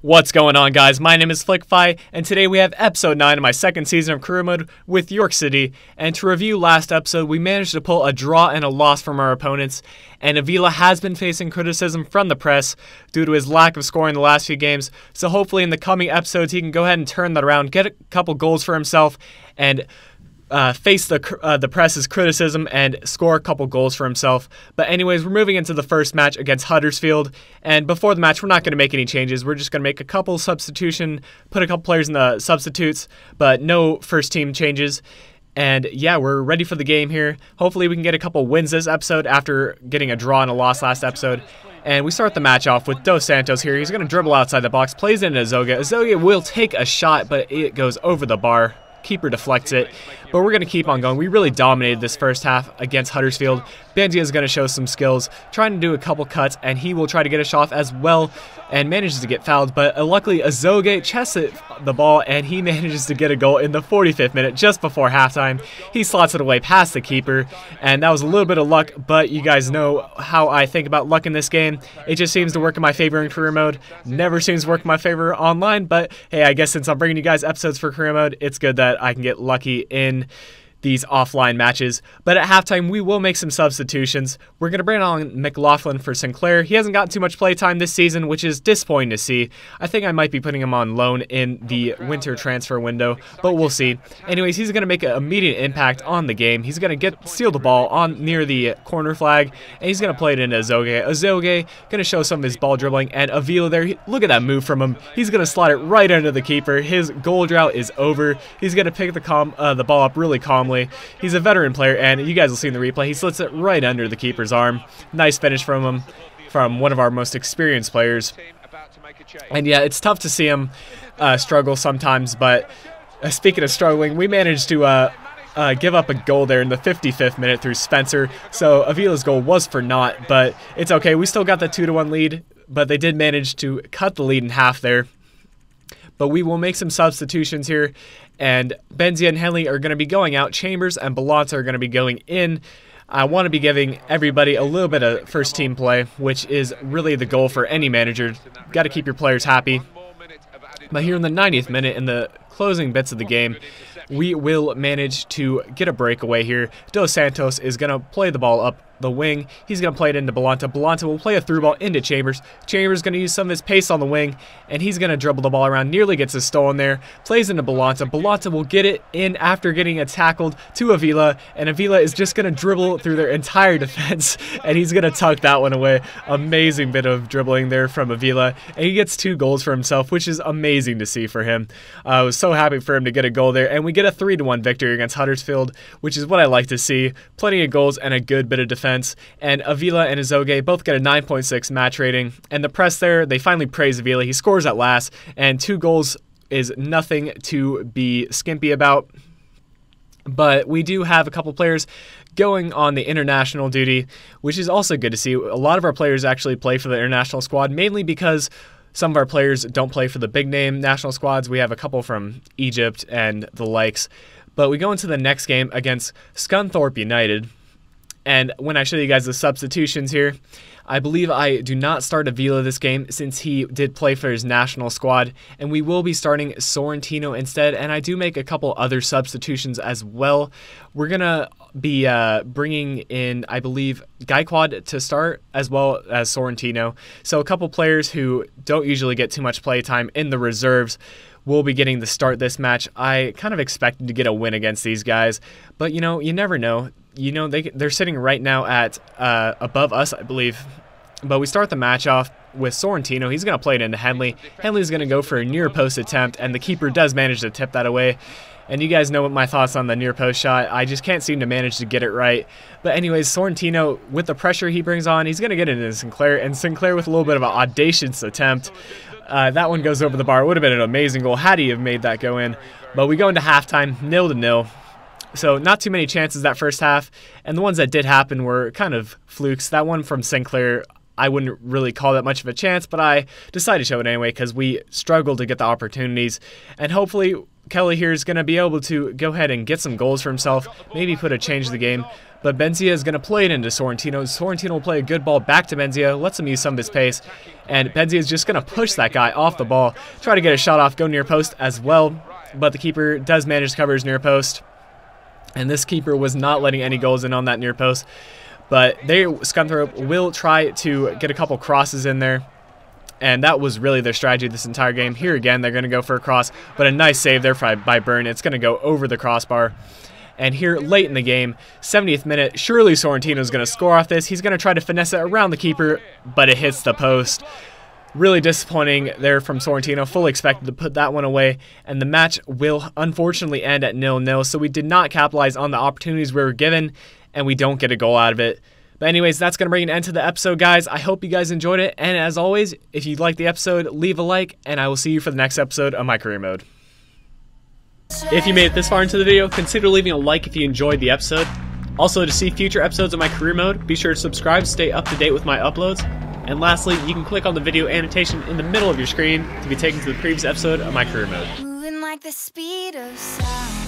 What's going on, guys? My name is Flickify, and today we have episode 9 of my second season of career mode with York City. And to review last episode, we managed to pull a draw and a loss from our opponents, and Avila has been facing criticism from the press due to his lack of scoring the last few games. So hopefully in the coming episodes he can go ahead and turn that around, get a couple goals for himself, and face the press's criticism and score a couple goals for himself. But anyways, we're moving into the first match against Huddersfield, and before the match we're not going to make any changes. We're just going to make a couple substitution, put a couple players in the substitutes, but no first team changes. And yeah, we're ready for the game here. Hopefully we can get a couple wins this episode after getting a draw and a loss last episode. And we start the match off with Dos Santos here. He's going to dribble outside the box, plays into Azoga. Azoga will take a shot, but it goes over the bar. Keeper deflects it, but we're going to keep on going. We really dominated this first half against Huddersfield. Benji is going to show some skills, trying to do a couple cuts, and he will try to get a shot off as well, and manages to get fouled. But luckily, Azoga chests the ball, and he manages to get a goal in the 45th minute, just before halftime. He slots it away past the keeper, and that was a little bit of luck, but you guys know how I think about luck in this game. It just seems to work in my favor in career mode. Never seems to work in my favor online, but hey, I guess since I'm bringing you guys episodes for career mode, it's good that I can get lucky in these offline matches. But at halftime, we will make some substitutions. We're going to bring on McLaughlin for Sinclair. He hasn't gotten too much play time this season, which is disappointing to see. I think I might be putting him on loan in the winter transfer window, but we'll see. Anyways, he's going to make an immediate impact on the game. He's going to steal the ball on near the corner flag, and he's going to play it into Azoga. Azoga going to show some of his ball dribbling, and Avila there, look at that move from him. He's going to slide it right under the keeper. His goal drought is over. He's going to pick the ball up really calmly. He's a veteran player, and you guys will see in the replay, he slits it right under the keeper's arm. Nice finish from him, from one of our most experienced players. And yeah, it's tough to see him struggle sometimes, but speaking of struggling, we managed to give up a goal there in the 55th minute through Spencer. So Avila's goal was for naught, but it's okay. We still got the 2-1 lead, but they did manage to cut the lead in half there. But we will make some substitutions here, and Benzia and Henley are going to be going out. Chambers and Balanta are going to be going in. I want to be giving everybody a little bit of first team play, which is really the goal for any manager. Got to keep your players happy. But here in the 90th minute, in the closing bits of the game, we will manage to get a breakaway here. Dos Santos is going to play the ball up the wing. He's going to play it into Balanta. Balanta will play a through ball into Chambers. Chambers going to use some of his pace on the wing, and he's going to dribble the ball around. Nearly gets a stolen there. Plays into Balanta. Balanta will get it in after getting it tackled to Avila, and Avila is just going to dribble through their entire defense, and he's going to tuck that one away. Amazing bit of dribbling there from Avila, and he gets 2 goals for himself, which is amazing to see for him. I was so happy for him to get a goal there, and we get a 3-1 victory against Huddersfield, which is what I like to see. Plenty of goals and a good bit of defense. And Avila and Azoga both get a 9.6 match rating. And the press there, they finally praise Avila. He scores at last, and 2 goals is nothing to be skimpy about. But we do have a couple players going on the international duty, which is also good to see. A lot of our players actually play for the international squad, mainly because some of our players don't play for the big name national squads. We have a couple from Egypt and the likes. But we go into the next game against Scunthorpe United. And when I show you guys the substitutions here, I believe I do not start Avila this game since he did play for his national squad, and we will be starting Sorrentino instead, and I do make a couple other substitutions as well. We're going to be bringing in, I believe, Gaikwad to start as well as Sorrentino. So a couple players who don't usually get too much play time in the reserves will be getting the start this match. I kind of expected to get a win against these guys, but you know, you never know. You know, they're sitting right now at above us, I believe. But we start the match off with Sorrentino. He's going to play it into Henley. Henley's going to go for a near post attempt, and the keeper does manage to tip that away. And you guys know what my thoughts on the near post shot. I just can't seem to manage to get it right. But anyways, Sorrentino, with the pressure he brings on, he's going to get it into Sinclair. And Sinclair with a little bit of an audacious attempt. That one goes over the bar. It would have been an amazing goal had he have made that go in. But we go into halftime, 0-0. So not too many chances that first half, and the ones that did happen were kind of flukes. That one from Sinclair, I wouldn't really call that much of a chance, but I decided to show it anyway because we struggled to get the opportunities. And hopefully Kelly here is going to be able to go ahead and get some goals for himself, maybe put a change of the game. but Benzia is going to play it into Sorrentino. Sorrentino will play a good ball back to Benzia, lets him use some of his pace, and Benzia is just going to push that guy off the ball, try to get a shot off, go near post as well, but the keeper does manage to cover his near post, and this keeper was not letting any goals in on that near post, but Scunthorpe will try to get a couple crosses in there, and that was really their strategy this entire game. Here again, they're going to go for a cross, but a nice save there by Byrne. It's going to go over the crossbar. And here, late in the game, 70th minute, surely Sorrentino's going to score off this. He's going to try to finesse it around the keeper, but it hits the post. Really disappointing there from Sorrentino. Fully expected to put that one away. And the match will unfortunately end at 0-0. So we did not capitalize on the opportunities we were given, and we don't get a goal out of it. But anyways, that's going to bring an end to the episode, guys. I hope you guys enjoyed it. And as always, if you liked the episode, leave a like, and I will see you for the next episode of my career mode. If you made it this far into the video, consider leaving a like if you enjoyed the episode. Also, to see future episodes of my career mode, be sure to subscribe to stay up to date with my uploads. And lastly, you can click on the video annotation in the middle of your screen to be taken to the previous episode of my career mode. Moving like the speed of sound.